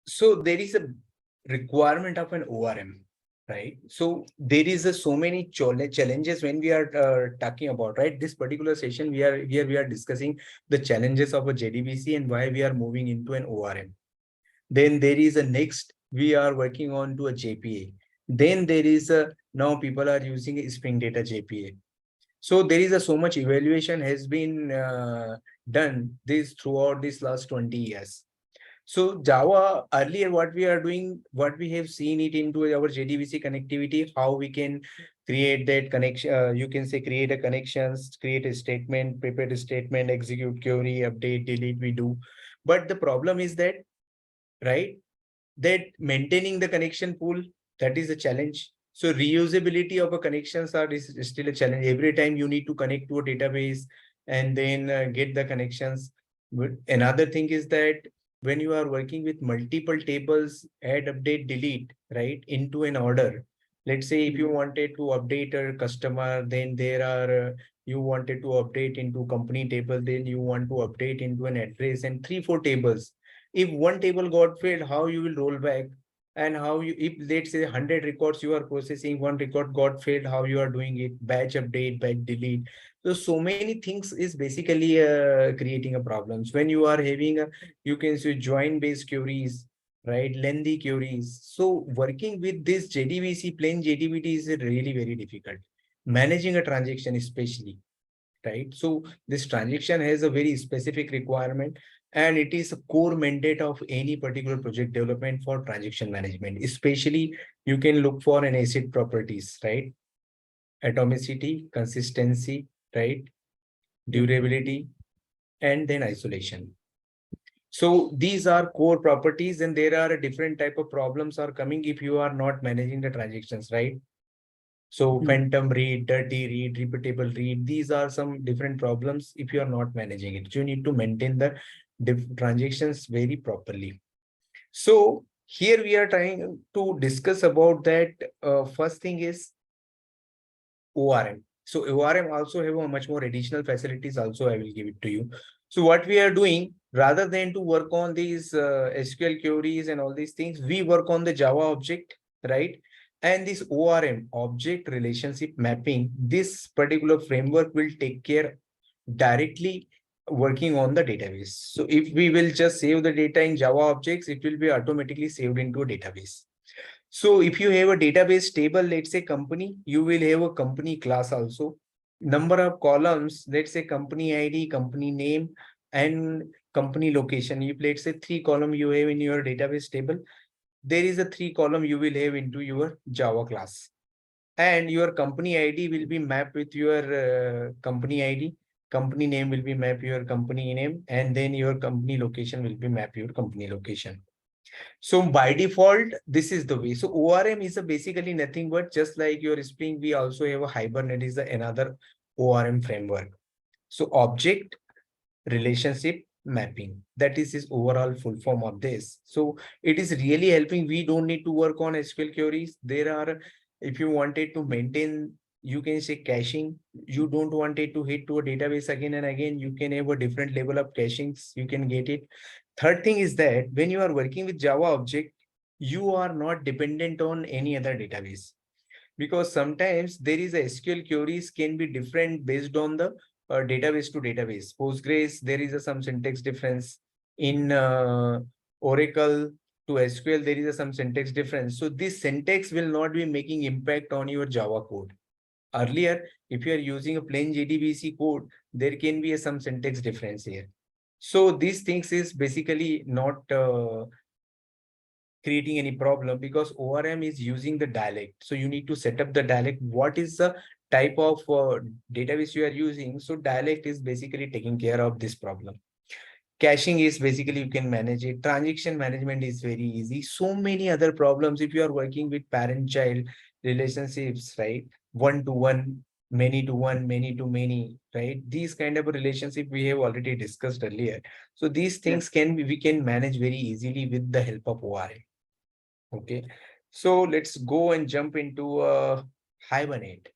So there is a requirement of an ORM, right? So there is so many challenges when we are talking about, right? This particular session, we are discussing the challenges of a JDBC and why we are moving into an ORM. Then there is a next, we are working on to a JPA. Then there is a, now people are using a Spring Data JPA. So there is a so much evaluation has been done this throughout this last 20 years. So Java earlier, what we are doing, what we have seen it into our JDBC connectivity, how we can create that connection. You can say create a connections, create a statement, prepare a statement, execute query, update, delete. We do, but the problem is that, right, that maintaining the connection pool, that is a challenge. So reusability of a connections is still a challenge. Every time you need to connect to a database and then get the connections. But another thing is that when you are working with multiple tables, add, update, delete, right, into an order. Let's say if you wanted to update a customer, then there are you wanted to update into company table, then you want to update into an address and 3, 4 tables. If one table got failed, how you will roll back? And how you, if let's say 100 records you are processing, one record got failed, how you are doing it? Batch update, batch delete. So many things is basically creating a problems when you are having a, you can say join based queries, right, lengthy queries. So working with this JDBC, plain JDBC is really very difficult. Managing a transaction especially, right? So this transaction has a very specific requirement, and it is a core mandate of any particular project development for transaction management. Especially you can look for an asset properties, right? Atomicity, consistency, right? Durability, and then isolation. So these are core properties, and there are a different type of problems are coming if you are not managing the transactions, right? So phantom read, dirty read, repeatable read, these are some different problems if you are not managing it. You need to maintain the transactions very properly. So here we are trying to discuss about that. First thing is ORM. So ORM also have a much more additional facilities also, I will give it to you. So what we are doing, rather than to work on these SQL queries and all these things, we work on the Java object, right? And this ORM, object relationship mapping, this particular framework will take care directly working on the database. So if we will just save the data in Java objects, it will be automatically saved into a database. So if you have a database table, let's say company, you will have a company class also. Number of columns, let's say company ID, company name, and company location. If let's say 3 column you have in your database table, there is a 3 column you will have into your Java class. And your company ID will be mapped with your company ID. Company name will be mapped your company name, and then your company location will be mapped your company location. So by default, this is the way. So ORM is a basically nothing but just like your Spring, we also have a Hibernate is another ORM framework. So object relationship mapping, that is his overall full form of this. So it is really helping. We don't need to work on SQL queries. There are, if you wanted to maintain, you can say caching. You don't want it to hit to a database again and again. You can have a different level of cachings. You can get it. Third thing is that when you are working with Java object, you are not dependent on any other database, because sometimes there is a SQL queries can be different based on the database to database. Postgres, there is some syntax difference. In Oracle to SQL, there is some syntax difference. So this syntax will not be making impact on your Java code. Earlier, if you are using a plain JDBC code, there can be some syntax difference here. So these things is basically not creating any problem, because ORM is using the dialect. So you need to set up the dialect. What is the type of database you are using? So dialect is basically taking care of this problem. Caching is basically you can manage it. Transaction management is very easy. So many other problems if you are working with parent-child relationships, right? One-to-one, many-to-one, many-to-many, right? These kind of a relationship we have already discussed earlier. So these things can be, we can manage very easily with the help of ORM. Okay, so let's go and jump into Hibernate.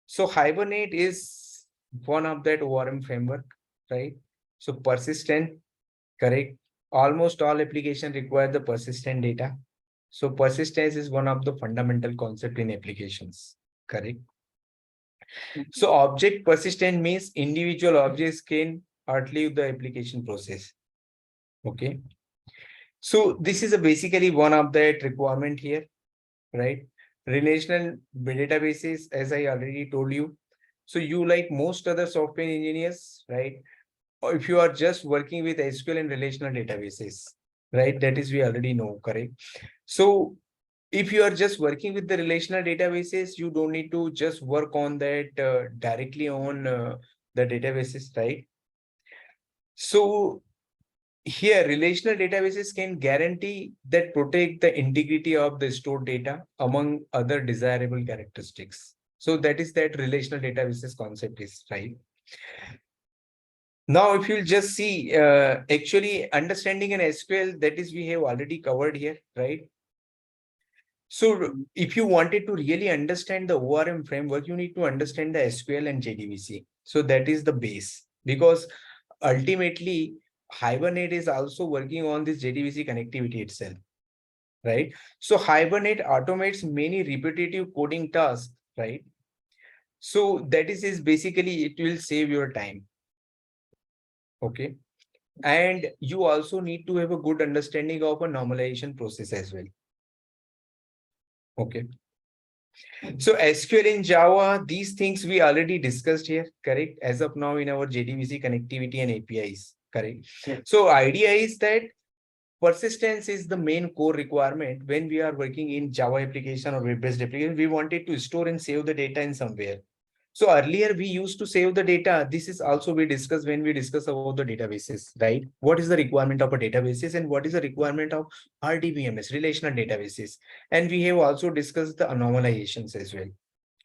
So Hibernate is one of that ORM framework, right? So persistent, correct, almost all applications require the persistent data. So persistence is one of the fundamental concept in applications, correct? So object persistent means individual objects can outlive the application process. Okay. So this is basically one of the requirement here, right? Relational databases, as I already told you. So you, like most other software engineers, right? Or if you are just working with SQL and relational databases, right? That is, we already know, correct? So if you are just working with the relational databases, you don't need to just work on that directly on the databases, right? So here, relational databases can guarantee that protect the integrity of the stored data among other desirable characteristics. So that is that relational databases concept is, right? Now, if you'll just see, actually understanding an SQL, that is we have already covered here, right? So if you wanted to really understand the ORM framework, you need to understand the SQL and JDBC. So that is the base, because ultimately Hibernate is also working on this JDBC connectivity itself, right? So Hibernate automates many repetitive coding tasks, right? So that is basically, it will save your time. Okay. And you also need to have a good understanding of a normalization process as well. Okay. So SQL in Java, these things we already discussed here, correct? As of now in our JDBC connectivity and APIs, correct? Yeah. So idea is that persistence is the main core requirement when we are working in Java application or web-based application. We wanted to store and save the data in somewhere. So earlier we used to save the data. This is also we discussed when we discuss about the databases, right? What is the requirement of a databases and what is the requirement of RDBMS, relational databases? And we have also discussed the anomalizations as well,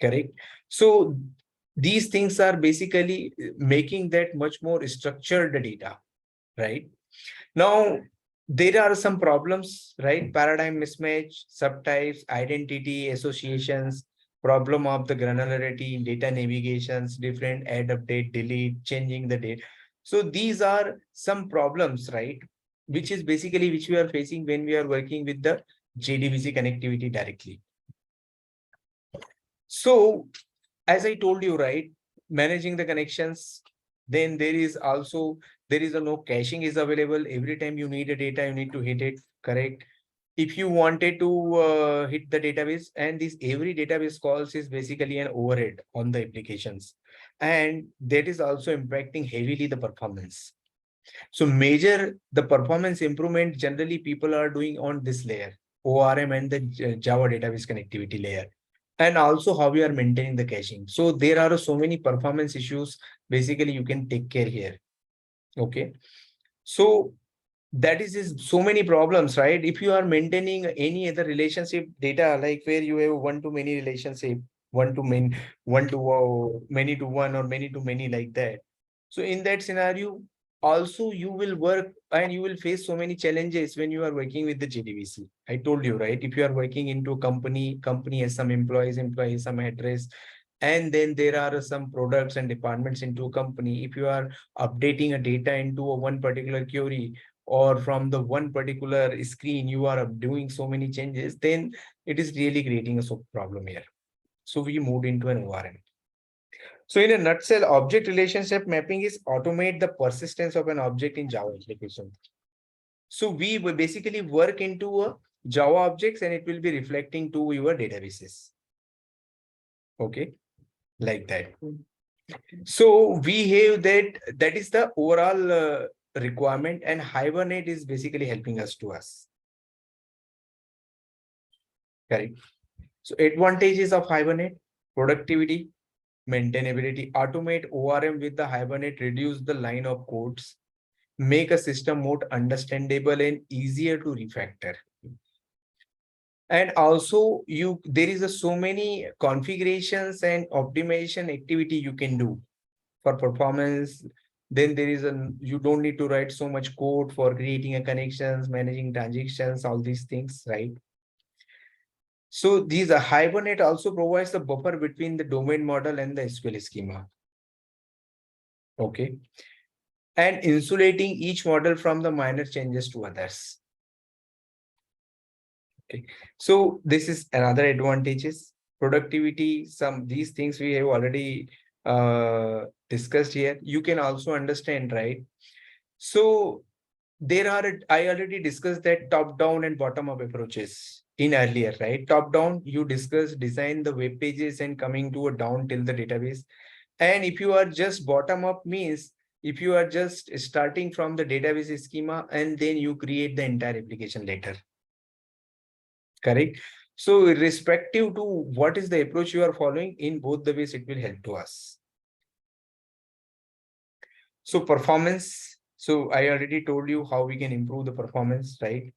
correct? So these things are basically making that much more structured data, right? Now, there are some problems, right? Paradigm mismatch, subtypes, identity associations, problem of the granularity, data navigations, different add, update, delete, changing the date. So these are some problems, right? Which is basically which we are facing when we are working with the JDBC connectivity directly. So as I told you, right, managing the connections, then there is a no caching is available. Every time you need a data, you need to hit it, correct? If you wanted to hit the database, and this every database calls is basically an overhead on the applications, and that is also impacting heavily the performance. So major the performance improvement generally people are doing on this layer, ORM and the Java database connectivity layer, and also how we are maintaining the caching. So there are so many performance issues basically you can take care here. Okay. So that is so many problems, right? If you are maintaining any other relationship data, like where you have one to many relationship, one to many, one to many to one, or many to many, like that. So in that scenario, also you will work and you will face so many challenges when you are working with the JDBC. I told you, right? If you are working into a company has some employees, some address, and then there are some products and departments into a company. If you are updating a data into a one particular query, or from the one particular screen, you are doing so many changes, then it is really creating a problem here. So we moved into an ORM. So in a nutshell, object relationship mapping is automate the persistence of an object in Java application. So we will basically work into a Java objects and it will be reflecting to your databases. Okay, like that. So we have that is the overall requirement, and Hibernate is basically helping us. Correct. So advantages of Hibernate: productivity, maintainability, automate ORM with the Hibernate, reduce the line of codes, make a system more understandable and easier to refactor. And also there is so many configurations and optimization activity you can do for performance. Then there is you don't need to write so much code for creating a connections, managing transactions, all these things, right? So these Hibernate also provides the buffer between the domain model and the SQL schema. Okay. and insulating each model from the minor changes to others. Okay, so this is another advantages. Productivity, some these things we have already discussed here. You can also understand, right? So there are, I already discussed that top down and bottom up approaches in earlier, right? Top down, you discussed design the web pages and coming to a down till the database. And if you are just bottom up means if you are just starting from the database schema and then you create the entire application later. Correct. So irrespective to what is the approach you are following, in both the ways, it will help to us. So performance. So I already told you how we can improve the performance, right?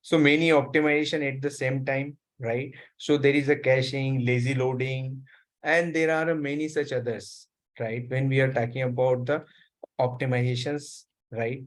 So many optimization at the same time, right? So there is a caching, lazy loading, and there are many such others, right? When we are talking about the optimizations, right?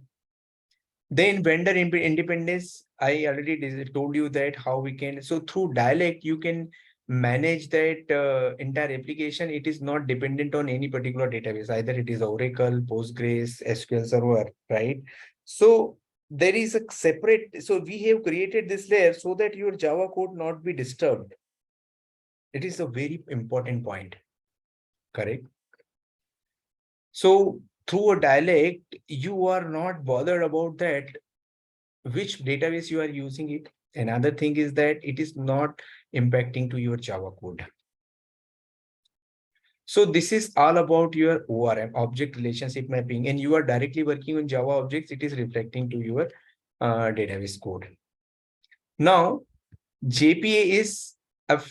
Then vendor independence, I already told you that how we can, so through dialect, you can manage that entire application. It is not dependent on any particular database, either it is Oracle, Postgres, SQL Server, right? So there is a separate, so we have created this layer so that your Java code not be disturbed. It is a very important point, correct? So through a dialect, you are not bothered about that which database you are using it. Another thing is that it is not impacting to your Java code. So this is all about your ORM, object relationship mapping, and you are directly working on Java objects. It is reflecting to your database code. Now, JPA is a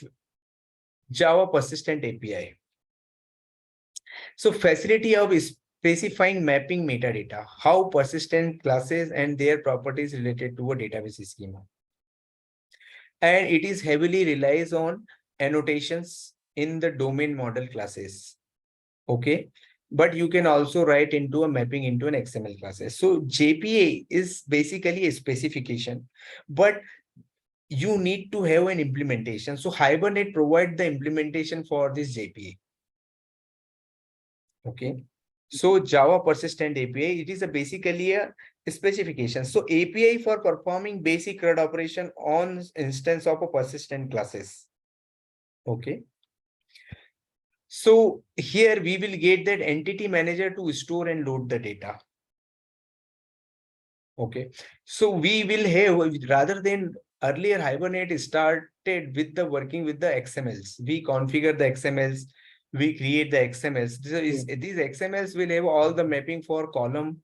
Java persistent API. So facility of specifying mapping metadata, how persistent classes and their properties related to a database schema. And it is heavily relies on annotations in the domain model classes. Okay, but you can also write into a mapping into an XML classes. So JPA is basically a specification, but you need to have an implementation. So Hibernate provide the implementation for this JPA. Okay, so Java persistent API, it is basically a specification. So API for performing basic CRUD operation on instance of a persistent classes. Okay. So here we will get that entity manager to store and load the data. Okay. So we will have, rather than earlier Hibernate started with the working with the XMLs. We configure the XMLs, we create the XMLs. These XMLs will have all the mapping for column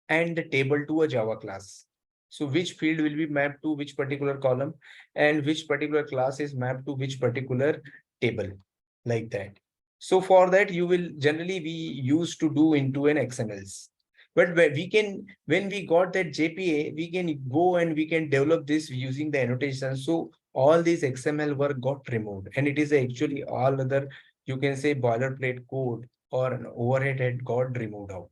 and the table to a Java class. So which field will be mapped to which particular column and which particular class is mapped to which particular table, like that. So for that, you will generally be used to do into an XMLs. But we can, when we got that JPA, we can go and we can develop this using the annotation. So all these XML work got removed, and it is actually all other, you can say, boilerplate code or an overhead had got removed out.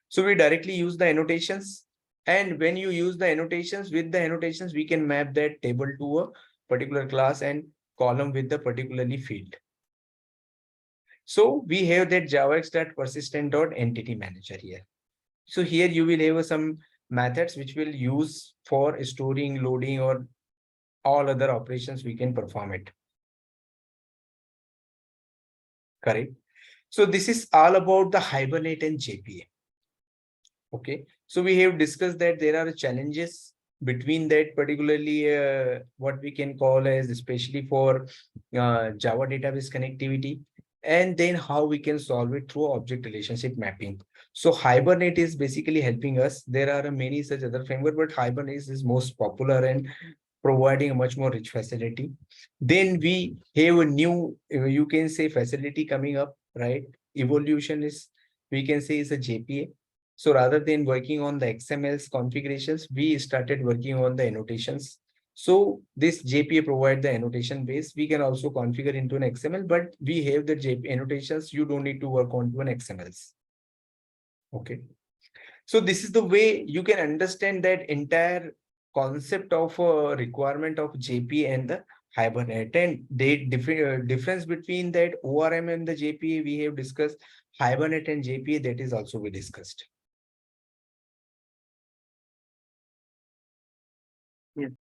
So we directly use the annotations. And when you use the annotations, with the annotations, we can map that table to a particular class and column with the particularly field. So we have that javax.persistent.entity manager here. So here you will have some methods which will use for storing, loading, or all other operations we can perform it. Correct. So this is all about the Hibernate and JPA. Okay, so we have discussed that there are challenges between that, particularly what we can call as especially for Java database connectivity, and then how we can solve it through object relationship mapping. So Hibernate is basically helping us. There are many such other framework, but Hibernate is most popular and providing a much more rich facility. Then we have a new, you can say, facility coming up, right? Evolution is, we can say, is a JPA. So rather than working on the XML's configurations, we started working on the annotations. So this JPA provide the annotation base. We can also configure into an XML, but we have the JPA annotations. You don't need to work on to an XMLs. Okay. So this is the way you can understand that entire concept of requirement of JPA and the Hibernate, and the difference between that ORM and the JPA we have discussed. Hibernate and JPA, that is also we discussed. Yes.